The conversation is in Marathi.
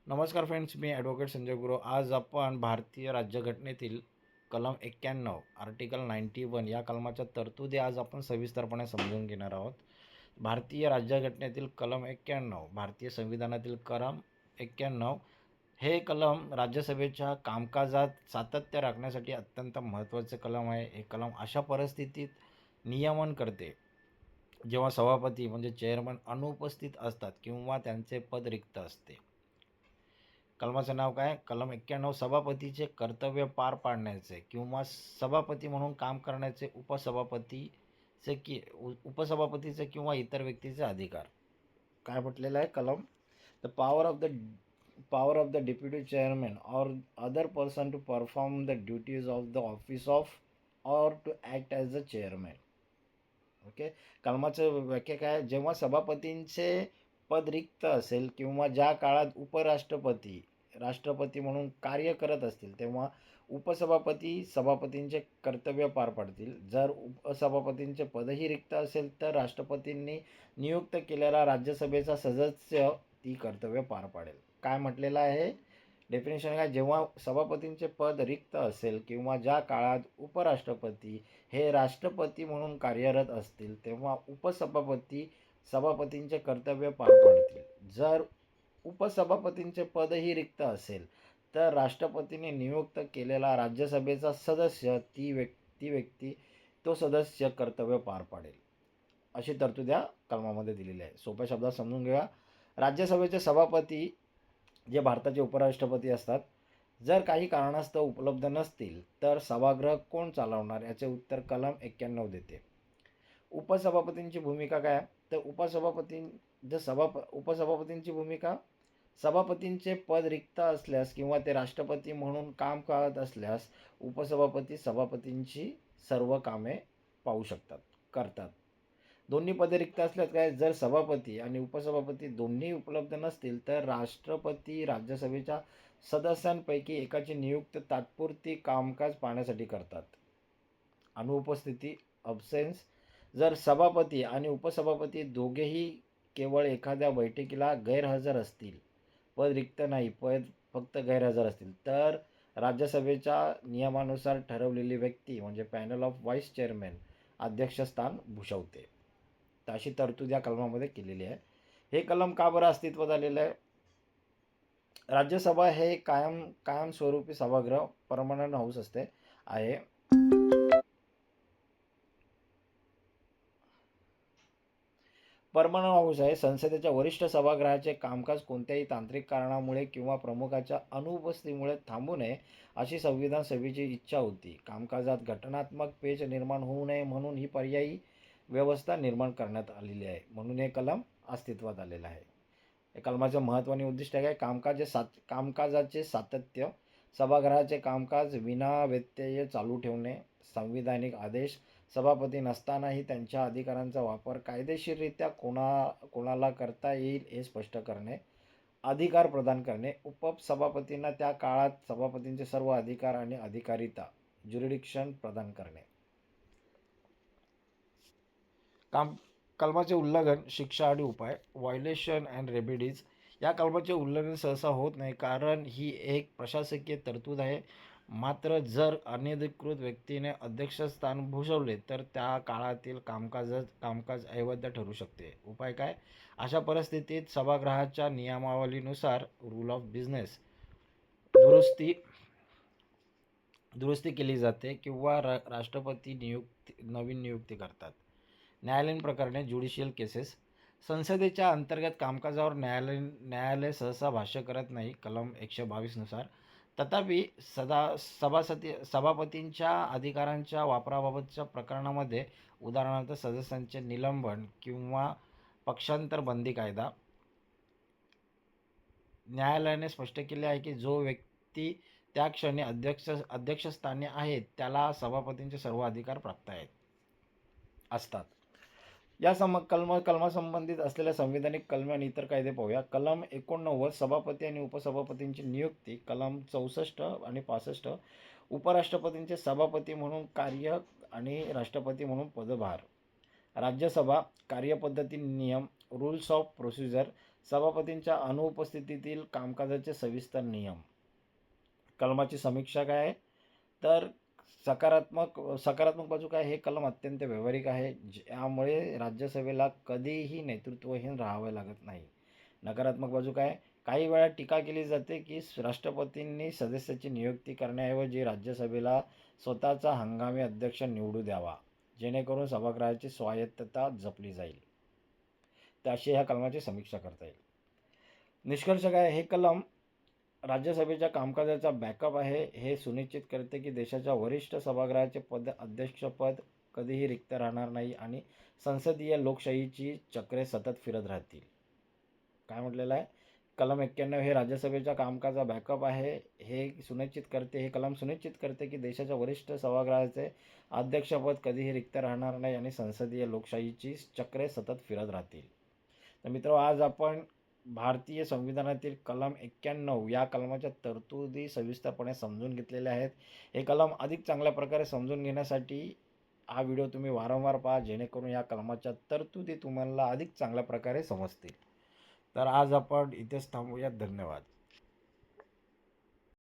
नमस्कार फ्रेंड्स, मी ॲडव्होकेट संजय गुरव. आज आपण भारतीय राज्यघटनेतील कलम 91 आर्टिकल 91 या कलमाच्या तरतुदी आज आपण सविस्तरपणे समजून घेणार आहोत. भारतीय राज्यघटनेतील कलम 91, भारतीय संविधानातील कलम 91 हे कलम राज्यसभेच्या कामकाजात सातत्य राखण्यासाठी अत्यंत महत्त्वाचे कलम आहे. हे कलम अशा परिस्थितीत नियमन करते जेव्हा सभापती म्हणजे चेअरमन अनुपस्थित असतात किंवा त्यांचे पद रिक्त असते. कलमाचं नाव काय? कलम 91. सभापतीचे कर्तव्य पार पाडण्याचे किंवा सभापती म्हणून काम करण्याचे उपसभापतीचे किंवा इतर व्यक्तीचे अधिकार. काय म्हटलेलं आहे कलम? The power of the deputy chairman or other person to perform the duties of the office of or to act as a chairman. Okay. कलमाचं व्याख्या काय? जेव्हा सभापतींचे पद रिक्त असेल किंवा ज्या काळात राष्ट्रपती म्हणून कार्य करत असतील तेव्हा उपसभापती सभापतींचे कर्तव्य पार पाडतील. जर उपसभापतींचे पदही रिक्त असेल तर राष्ट्रपतींनी नियुक्त केलेला राज्यसभेचा सदस्य ती कर्तव्य पार पाडेल. काय म्हटलेलं आहे? डेफिनेशन काय? जेव्हा सभापतींचे पद रिक्त असेल किंवा ज्या काळात उपराष्ट्रपती हे राष्ट्रपती म्हणून कार्यरत असतील तेव्हा सभापतींचे कर्तव्य पार पाडतील. जर उपसभापतींचे पदही रिक्त असेल तर राष्ट्रपतींनी नियुक्त केलेला राज्यसभेचा सदस्य ती व्यक्ती तो सदस्य कर्तव्य पार पाडेल. अशी तरतूद या कलमामध्ये दिलेली आहे. सोप्या शब्दात समजून घ्या. राज्यसभेचे सभापती जे भारताचे उपराष्ट्रपती असतात, जर काही कारणास्तव उपलब्ध नसतील तर सभागृह कोण चालवणार याचे उत्तर कलम 91 देते. उपसभापतींची भूमिका काय? तर उपसभापतींची भूमिका, सभापतींचे पद रिक्त असल्यास किंवा ते राष्ट्रपती म्हणून काम करत असल्यास उपसभापती सभापतींची सर्व कामे पाहू शकतात, करतात. दोन्ही पदे रिक्त असल्यास काय? जर सभापती आणि उपसभापती दोन्ही उपलब्ध नसतील तर राष्ट्रपती राज्यसभेच्या सदस्यांपैकी एकाची नियुक्ती तात्पुरती कामकाज पाहण्यासाठी करतात. अनुपस्थिती, अब्सेन्स. जर सभापती आणि उपसभापती दोघेही केवळ एखाद्या बैठकीला गैरहजर असतील, पद रिक्त नाही, फक्त गैरहजर असतील, तर राज्यसभेच्या नियमानुसार ठरवलेली व्यक्ती म्हणजे पॅनल ऑफ व्हाईस चेअरमॅन अध्यक्षस्थान भूषवते. तर अशी तरतूद या कलमामध्ये केलेली आहे. हे कलम का बरं अस्तित्वात आलेलं आहे? राज्यसभा हे कायमस्वरूपी सभागृह परमनंट हाऊस आहे. परमनंट हाऊस आहे. संसदेच्या वरिष्ठ सभागृहाचे कामकाज कोणत्याही तांत्रिक कारणामुळे किंवा प्रमुखाच्या अनुपस्थितीमुळे थांबू नये अशी संविधान सभेची इच्छा होती. कामकाजात घटनात्मक पेच निर्माण होऊ नये म्हणून ही पर्यायी व्यवस्था निर्माण करण्यात आलेली आहे. म्हणून हे कलम अस्तित्वात आलेलं आहे. या कलमाचं महत्त्व आणि उद्दिष्ट काय? कामकाजाचे सातत्य, सभागृहाचे कामकाज विनाव्यत्यय चालू ठेवणे, संविधानिक आदेश, सभापती नसतानाही त्यांच्या अधिकारांचा वापर कायदेशीररित्या कोणाला करता येईल हे स्पष्ट करणे, अधिकार प्रदान करणे, उपसभापतींना त्या काळात सभापतींचे सर्व अधिकार आणि अधिकारिता ज्युरिडिक्शन प्रदान करणे. कलमाचे उल्लंघन, शिक्षा आणि उपाय. Violation and remedies. या कलमाचे उल्लंघन सहसा होत नाही कारण ही एक प्रशासकीय तरतूद आहे. मात्र जर अनधिकृत व्यक्तीने अध्यक्षस्थान भूषवले तर त्या काळातील कामकाज अवैध ठरू शकते. उपाय काय? अशा परिस्थितीत सभागृहाच्या नियमावलीनुसार रूल ऑफ बिझनेस दुरुस्ती केली जाते किंवा राष्ट्रपती नवीन नियुक्ती करतात. न्यायालयीन प्रकरणे, ज्युडिशियल केसेस. संसदेच्या अंतर्गत कामकाजावर न्यायालय सहसा भाष्य करत नाही कलम 122 नुसार. तथापि सभापतींच्या अधिकारांच्या वापराबाबतच्या प्रकरणामध्ये, उदाहरणार्थ सदस्यांचे निलंबन किंवा पक्षांतर बंदी कायदा, न्यायालयाने स्पष्ट केले आहे की जो व्यक्ती त्या क्षणी अध्यक्षस्थानी आहे त्याला सभापतींचे सर्व अधिकार प्राप्त असतात. या कलमासंबंधित असलेल्या संविधानिक कलमे आणि इतर कायदे पाहूया. कलम 89 सभापती आणि उपसभापतींची नियुक्ती. कलम 64 आणि 65 उपराष्ट्रपतींचे सभापती म्हणून कार्य आणि राष्ट्रपती म्हणून पदभार. राज्यसभा कार्यपद्धती नियम, रूल्स ऑफ प्रोसिजर. सभापतींच्या अनुपस्थितीतील कामकाजाचे सविस्तर नियम. कलमाची समीक्षा काय आहे, तर सकारात्मक बाजू काय, हे कलम अत्यंत व्यावहारिक आहे, ज्यामुळे राज्यसभेला कधीही नेतृत्वहीन राहावे लागत नाही. नकारात्मक बाजू काय, काही वेळा टीका केली जाते की राष्ट्रपतींनी सदस्याची नियुक्ती करण्याऐवजी राज्यसभेला स्वतःचा हंगामी अध्यक्ष निवडू द्यावा, जेणेकरून सभागृहाची स्वायत्तता जपली जाईल. तर अशी ह्या कलमाची समीक्षा करता येईल. निष्कर्ष काय, हे कलम राज्यसभेच्या कामकाजाचा बॅकअप आहे. हे सुनिश्चित करते की देशाच्या वरिष्ठ सभागृहाचे अध्यक्षपद कधीही रिक्त राहणार नाही आणि संसदीय लोकशाहीची चक्रे सतत फिरत राहतील. काय म्हटलेलं आहे, कलम 91 हे राज्यसभेच्या कामकाजाचा बॅकअप आहे. हे कलम सुनिश्चित करते की देशाच्या वरिष्ठ सभागृहाचे अध्यक्षपद कधीही रिक्त राहणार नाही आणि संसदीय लोकशाहीची चक्रे सतत फिरत राहतील. तर मित्र, आज आपण भारतीय संविधानातील कलम 91 या कलमाच्या तरतुदी सविस्तरपणे समजून घेतलेल्या आहेत. हे कलम अधिक चांगल्या प्रकारे समजून घेण्यासाठी हा व्हिडिओ तुम्ही वारंवार पहा, जेणेकरून या कलमाच्या तरतुदी तुम्हाला अधिक चांगल्या प्रकारे समजतील. तर आज आपण इथेच थांबूयात. धन्यवाद.